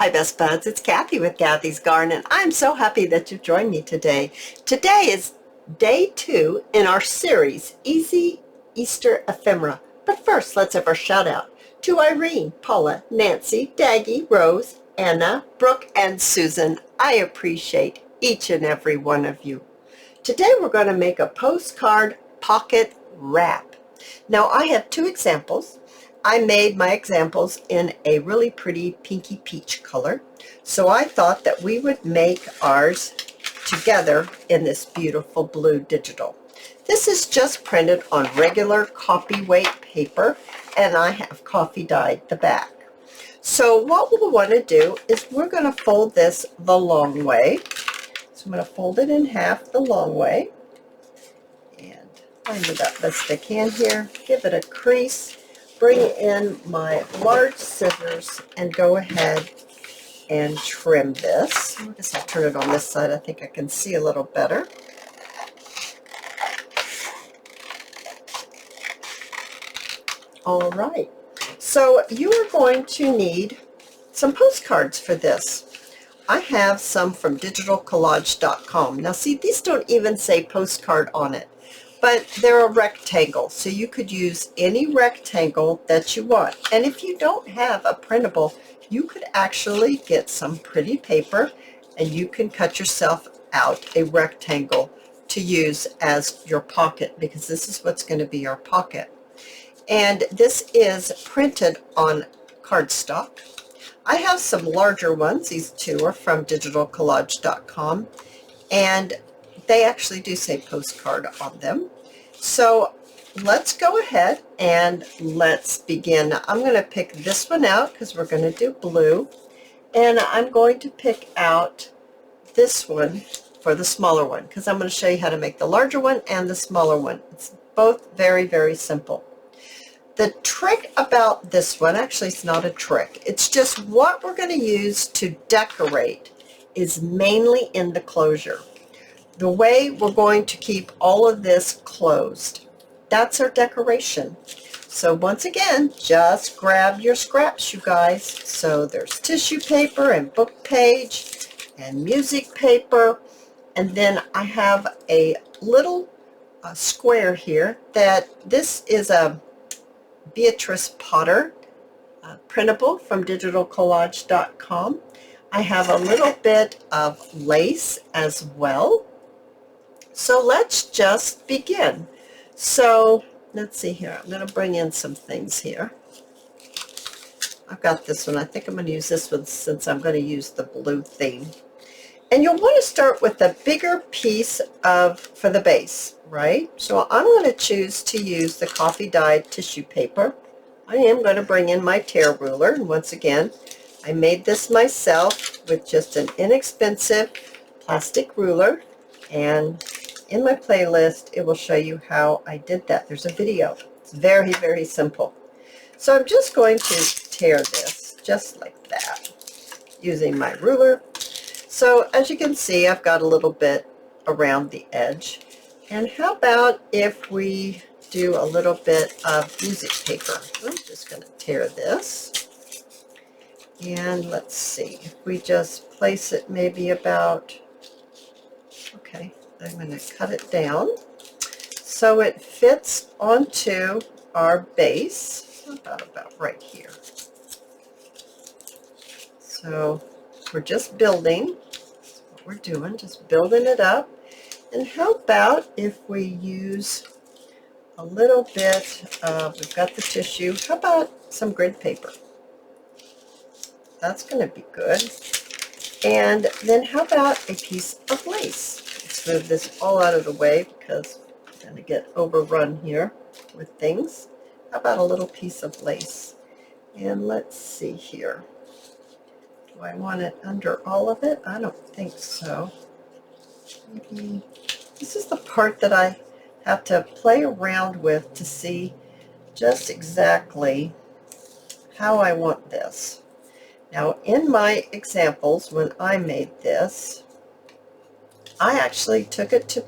Hi Best Buds, it's Cathy with Cathy's Garden, and I'm so happy that you've joined me today. Today is day 2 in our series, Easy Easter Ephemera. But first, let's have our shout out to Irene, Paula, Nancy, Daggy, Rose, Anna, Brooke, and Susan. I appreciate each and every one of you. Today we're going to make a postcard pocket wrap. Now I have 2 examples. I made my examples in a really pretty pinky peach color, so I thought that we would make ours together in this beautiful blue digital. This is just printed on regular copy weight paper, and I have coffee dyed the back. So what we'll want to do is we're going to fold this the long way. So I'm going to fold it in half the long way and line it up best I can here, give it a crease. Bring in my large scissors and go ahead and trim this. I guess I'll turn it on this side. I think I can see a little better. All right. So you are going to need some postcards for this. I have some from digitalcollage.com. Now see, these don't even say postcard on it, but they're a rectangle, so you could use any rectangle that you want. And if you don't have a printable, you could actually get some pretty paper and you can cut yourself out a rectangle to use as your pocket, because this is what's going to be our pocket. And this is printed on cardstock. I have some larger ones. These 2 are from digitalcollage.com, and they actually do say postcard on them. So let's go ahead and let's begin. Now, I'm going to pick this one out because we're going to do blue, and I'm going to pick out this one for the smaller one because I'm going to show you how to make the larger one and the smaller one. It's both very, very simple. The trick about this one, actually it's not a trick, it's just what we're going to use to decorate is mainly in the closure. The way we're going to keep all of this closed. That's our decoration. So once again, just grab your scraps, you guys. So there's tissue paper and book page and music paper. And then I have a little square here that this is a Beatrice Potter printable from digitalcollage.com. I have a little bit of lace as well. So let's just begin. So let's see here. I'm going to bring in some things here. I've got this one. I think I'm going to use this one since I'm going to use the blue theme. And you'll want to start with the bigger piece for the base, right? So I'm going to choose to use the coffee dyed tissue paper. I am going to bring in my tear ruler. And once again, I made this myself with just an inexpensive plastic ruler. And in my playlist, it will show you how I did that. There's a video. It's very, very simple. So I'm just going to tear this just like that using my ruler. So as you can see, I've got a little bit around the edge. And how about if we do a little bit of music paper? I'm just going to tear this. And let's see, if we just place it maybe about, okay, I'm going to cut it down so it fits onto our base, about right here. So we're just building. That's what we're doing, just building it up. And how about if we use a little bit of, we've got the tissue, how about some grid paper? That's going to be good. And then how about a piece of lace? Let's move this all out of the way because I'm going to get overrun here with things. How about a little piece of lace? And let's see here. Do I want it under all of it? I don't think so. Maybe this is the part that I have to play around with to see just exactly how I want this. Now in my examples, when I made this, I actually took it to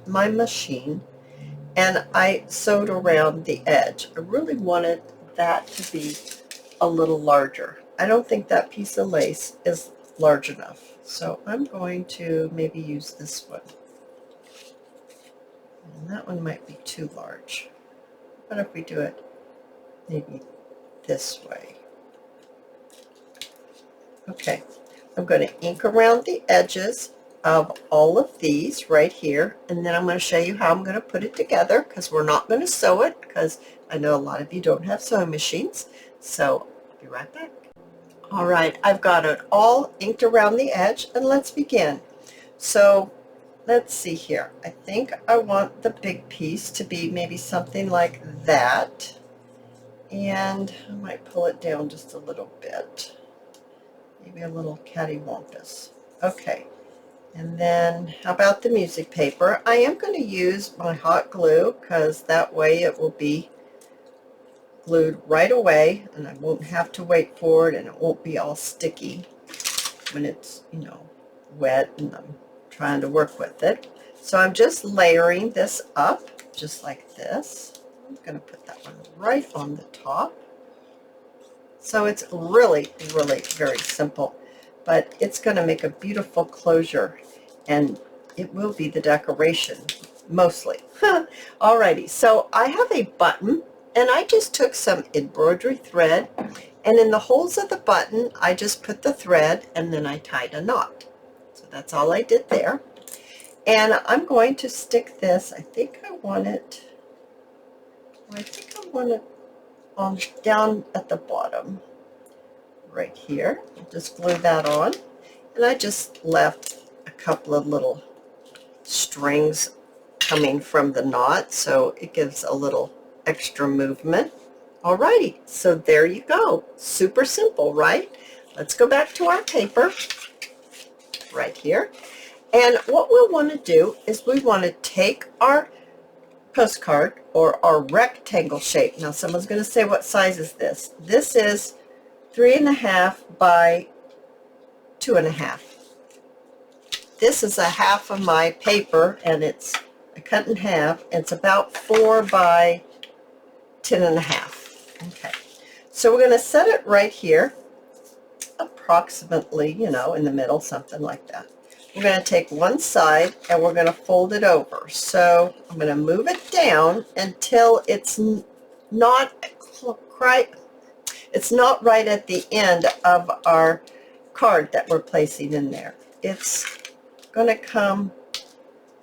my machine and I sewed around the edge. I really wanted that to be a little larger. I don't think that piece of lace is large enough. So I'm going to maybe use this one. And that one might be too large. What if we do it maybe this way? Okay, I'm going to ink around the edges of all of these right here, and then I'm going to show you how I'm going to put it together, because we're not going to sew it, because I know a lot of you don't have sewing machines. So I'll be right back. All right, I've got it all inked around the edge, and let's begin. So let's see here. I think I want the big piece to be maybe something like that, and I might pull it down just a little bit. Maybe a little cattywampus. Okay, and then how about the music paper? I am going to use my hot glue, because that way it will be glued right away, and I won't have to wait for it, and it won't be all sticky when it's, you know, wet and I'm trying to work with it. So I'm just layering this up just like this. I'm going to put that one right on the top. So it's really, really very simple, but it's going to make a beautiful closure, and it will be the decoration mostly. Alrighty, so I have a button, and I just took some embroidery thread, and in the holes of the button I just put the thread, and then I tied a knot. So that's all I did there. And I'm going to stick this, I think I want it on down at the bottom right here. I'll just glue that on, and I just left a couple of little strings coming from the knot, so it gives a little extra movement. Alrighty, so there you go. Super simple, right? Let's go back to our paper right here, and what we'll want to do is we want to take our postcard, or our rectangle shape. Now someone's going to say, what size is this? This is 3.5 by 2.5. This is a half of my paper, and it's cut in half. It's about 4 by 10.5. Okay, so we're going to set it right here, approximately, you know, in the middle, something like that. We're going to take one side and we're going to fold it over. So I'm going to move it down until it's not right at the end of our card that we're placing in there. It's going to come,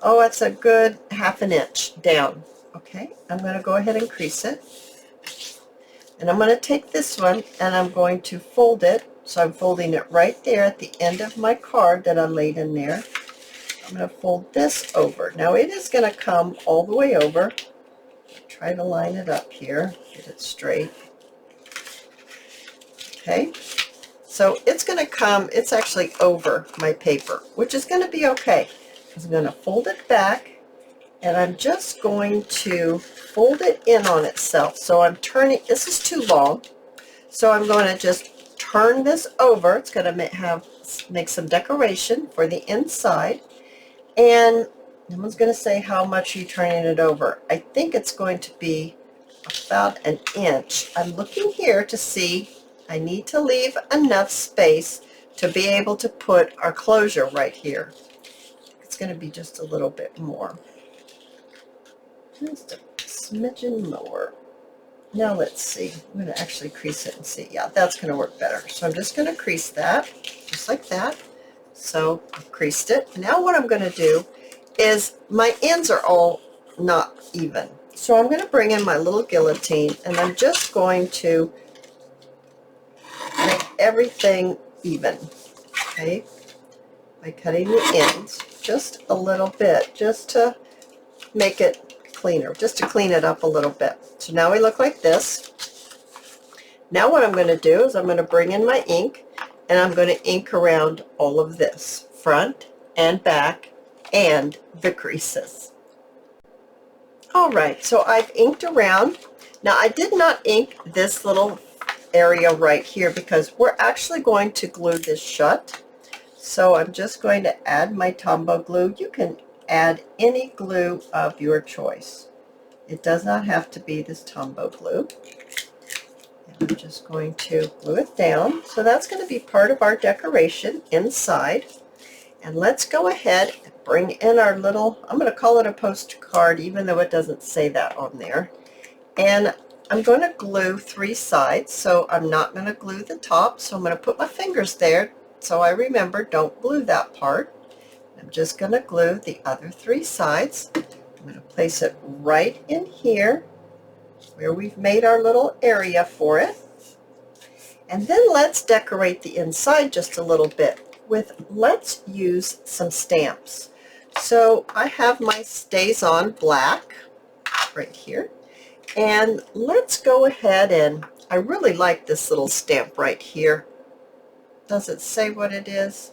oh, it's a good 1/2 inch down. Okay, I'm going to go ahead and crease it. And I'm going to take this one and I'm going to fold it. So I'm folding it right there at the end of my card that I laid in there. I'm going to fold this over. Now it is going to come all the way over. Try to line it up here, get it straight. Okay, so it's going to come, it's actually over my paper, which is going to be okay, because I'm going to fold it back, and I'm just going to fold it in on itself. So I'm turning, this is too long, so I'm going to just turn this over. It's going to make some decoration for the inside. And someone's going to say, how much are you turning it over? I think it's going to be about 1 inch. I'm looking here to see, I need to leave enough space to be able to put our closure right here. It's going to be just a little bit more. Just a smidgen more. Now let's see. I'm going to actually crease it and see. Yeah, that's going to work better. So I'm just going to crease that, just like that. So I've creased it. Now what I'm going to do is, my ends are all not even. So I'm going to bring in my little guillotine, and I'm just going to make everything even, okay, by cutting the ends just a little bit, just to make it cleaner, just to clean it up a little bit. So now we look like this. Now what I'm going to do is I'm going to bring in my ink, and I'm going to ink around all of this, front and back, and the creases. All right, so I've inked around. Now I did not ink this little area right here because we're actually going to glue this shut. So I'm just going to add my Tombow glue. You can add any glue of your choice. It does not have to be this Tombow glue. And I'm just going to glue it down. So that's going to be part of our decoration inside. And let's go ahead and bring in our little, I'm going to call it a postcard even though it doesn't say that on there. And I'm going to glue 3 sides, so I'm not going to glue the top. So I'm going to put my fingers there so I remember don't glue that part. I'm just going to glue the other 3 sides. I'm going to place it right in here where we've made our little area for it. And then let's decorate the inside just a little bit with, let's use some stamps. So I have my Stays On Black right here. And let's go ahead and, I really like this little stamp right here. Does it say what it is?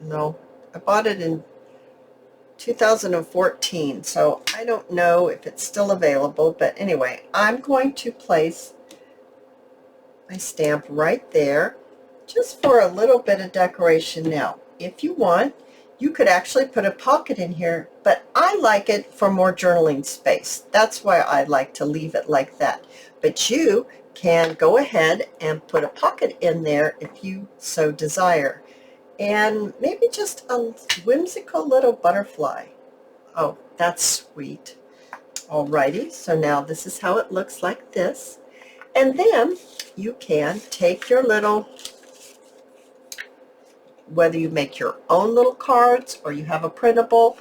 No, I bought it in 2014, so I don't know if it's still available, but anyway, I'm going to place my stamp right there just for a little bit of decoration. Now, if you want, you could actually put a pocket in here, but I like it for more journaling space. That's why I like to leave it like that. But you can go ahead and put a pocket in there if you so desire. And maybe just a whimsical little butterfly. Oh, that's sweet. Alrighty, so now this is how it looks like this. And then you can take your little, whether you make your own little cards or you have a printable,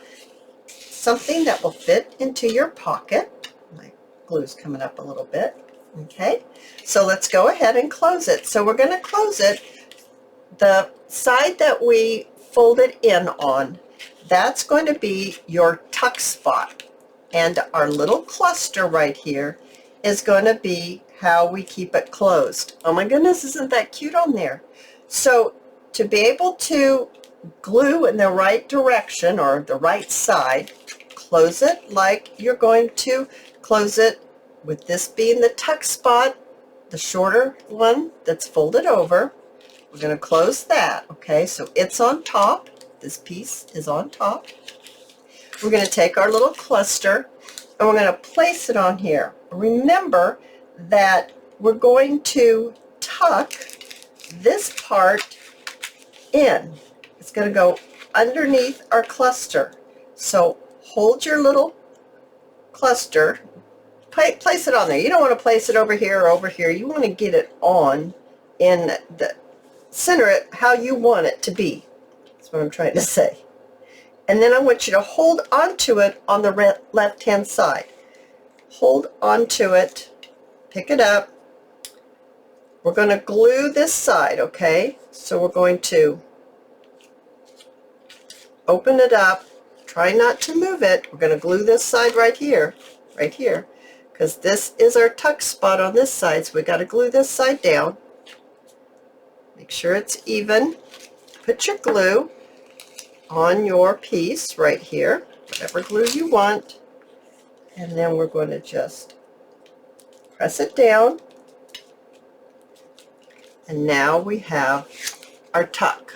something that will fit into your pocket. My glue's coming up a little bit. Okay, so let's go ahead and close it. So we're going to close it. The side that we folded in on, that's going to be your tuck spot. And our little cluster right here is going to be how we keep it closed. Oh my goodness, isn't that cute on there? So to be able to glue in the right direction or the right side, close it like you're going to close it with this being the tuck spot, the shorter one that's folded over. We're going to close that, okay? So it's on top. This piece is on top. We're going to take our little cluster and we're going to place it on here. Remember that we're going to tuck this part in. It's going to go underneath our cluster. So hold your little cluster, place it on there. You don't want to place it over here or over here. You want to get it on in the center it how you want it to be. That's what I'm trying to say. And then I want you to hold onto it on the left-hand side. Hold onto it, pick it up. We're going to glue this side, okay? So we're going to open it up. Try not to move it. We're going to glue this side right here, because this is our tuck spot on this side. So we got to glue this side down. Make sure it's even. Put your glue on your piece right here, whatever glue you want, and then we're going to just press it down, and now we have our tuck.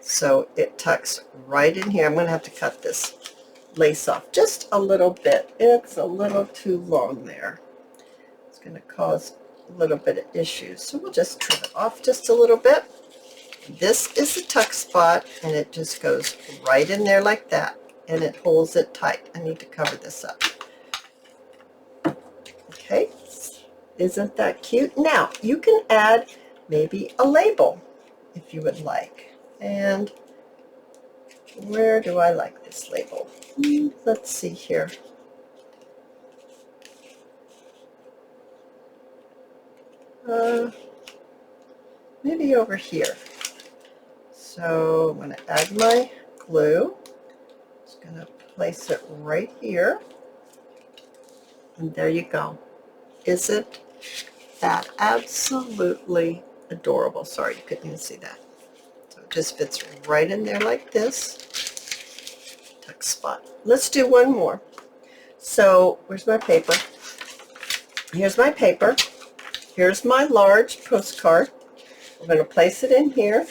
So it tucks right in here. I'm going to have to cut this lace off just a little bit. It's a little too long there. It's going to cause a little bit of issues, so we'll just trim it off just a little bit. This is the tuck spot, and it just goes right in there like that, and it holds it tight. I need to cover this up. Okay, isn't that cute? Now you can add maybe a label if you would like. And where do I like this label? Let's see here. Maybe over here. So I'm going to add my glue. Just going to place it right here. And there you go. Isn't that absolutely adorable? Sorry, you couldn't even see that. So it just fits right in there like this. Tuck spot. Let's do one more. So where's my paper? Here's my paper. Here's my large postcard. We're going to place it in here.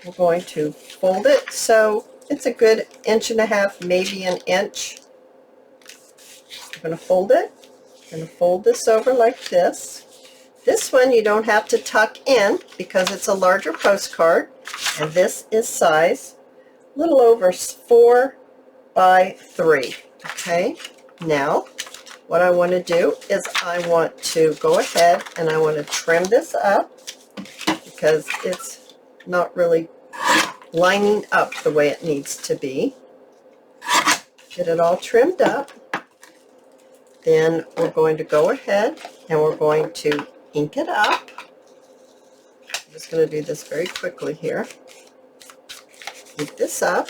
We're going to fold it so it's a good 1.5 inches, maybe an inch going to fold it. I'm going to fold this over like this. This one you don't have to tuck in because it's a larger postcard, and this is size a little over 4 by 3. Okay, now what I want to do is I want to go ahead and I want to trim this up because it's not really lining up the way it needs to be. Get it all trimmed up. Then we're going to go ahead and we're going to ink it up. I'm just going to do this very quickly here. Ink this up.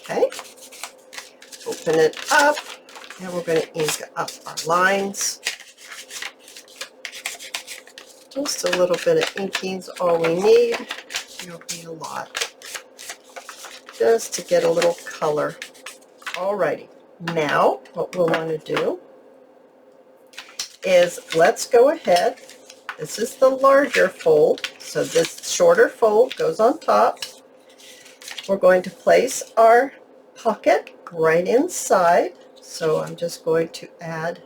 Okay. Open it up, and we're going to ink up our lines. Just a little bit of inking is all we need. You don't need a lot. Just to get a little color. Alrighty, now what we'll want to do is let's go ahead. This is the larger fold, so this shorter fold goes on top. We're going to place our pocket right inside, so I'm just going to add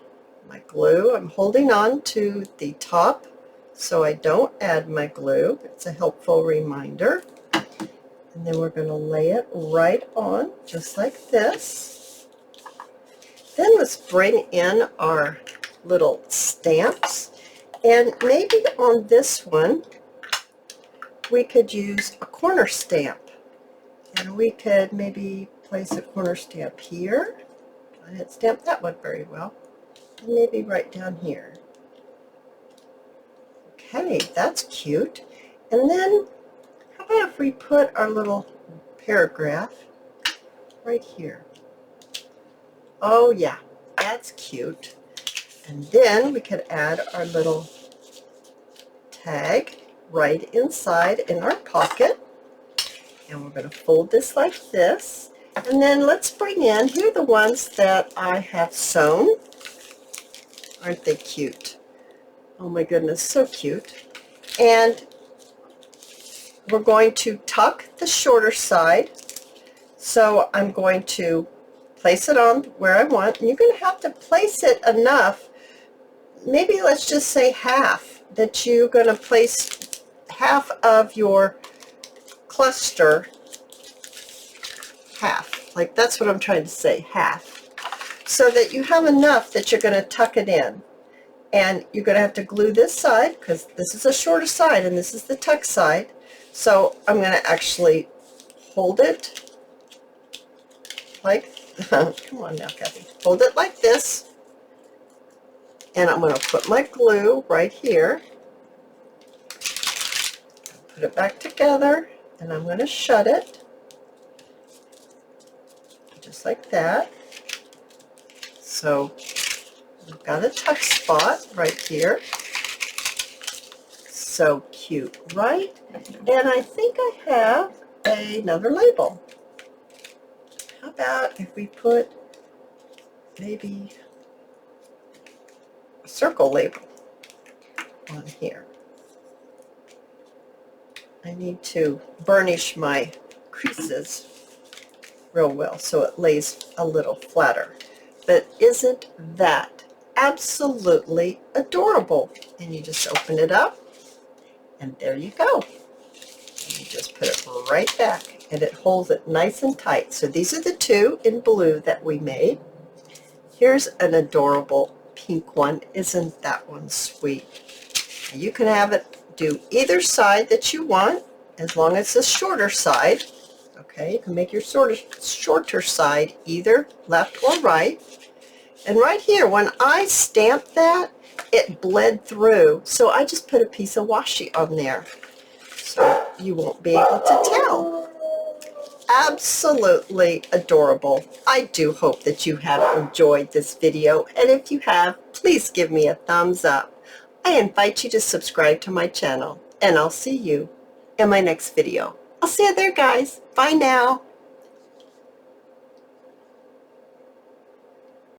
my glue. I'm holding on to the top so I don't add my glue. It's a helpful reminder. And then we're going to lay it right on, just like this. Then let's bring in our little stamps. And maybe on this one, we could use a corner stamp. And we could maybe place a corner stamp here. I didn't stamp that one very well. And maybe right down here. Okay, that's cute. And then how about if we put our little paragraph right here? Oh yeah, that's cute. And then we could add our little tag right inside in our pocket. And we're going to fold this like this. And then let's bring in, here are the ones that I have sewn. Aren't they cute? Oh my goodness, so cute. And we're going to tuck the shorter side. So I'm going to place it on where I want. And you're going to have to place it enough, maybe let's just say half, that you're going to place half of your cluster, half. Like that's what I'm trying to say, half. So that you have enough that you're going to tuck it in. And you're going to have to glue this side because this is a shorter side and this is the tuck side. So I'm going to actually hold it like, come on now, Cathy. Hold it like this. And I'm going to put my glue right here. Put it back together. And I'm going to shut it. Just like that. So we've got a tuck spot right here. So cute, right? And I think I have another label. How about if we put maybe a circle label on here? I need to burnish my creases real well so it lays a little flatter. But isn't that absolutely adorable? And you just open it up, and there you go. And you just put it right back, and it holds it nice and tight. So these are the two in blue that we made. Here's an adorable pink one. Isn't that one sweet? You can have it do either side that you want, as long as it's a shorter side. Okay, you can make your shorter side either left or right. And right here, when I stamped that, it bled through. So I just put a piece of washi on there. So you won't be able to tell. Absolutely adorable. I do hope that you have enjoyed this video. And if you have, please give me a thumbs up. I invite you to subscribe to my channel. And I'll see you in my next video. I'll see you there, guys. Bye now.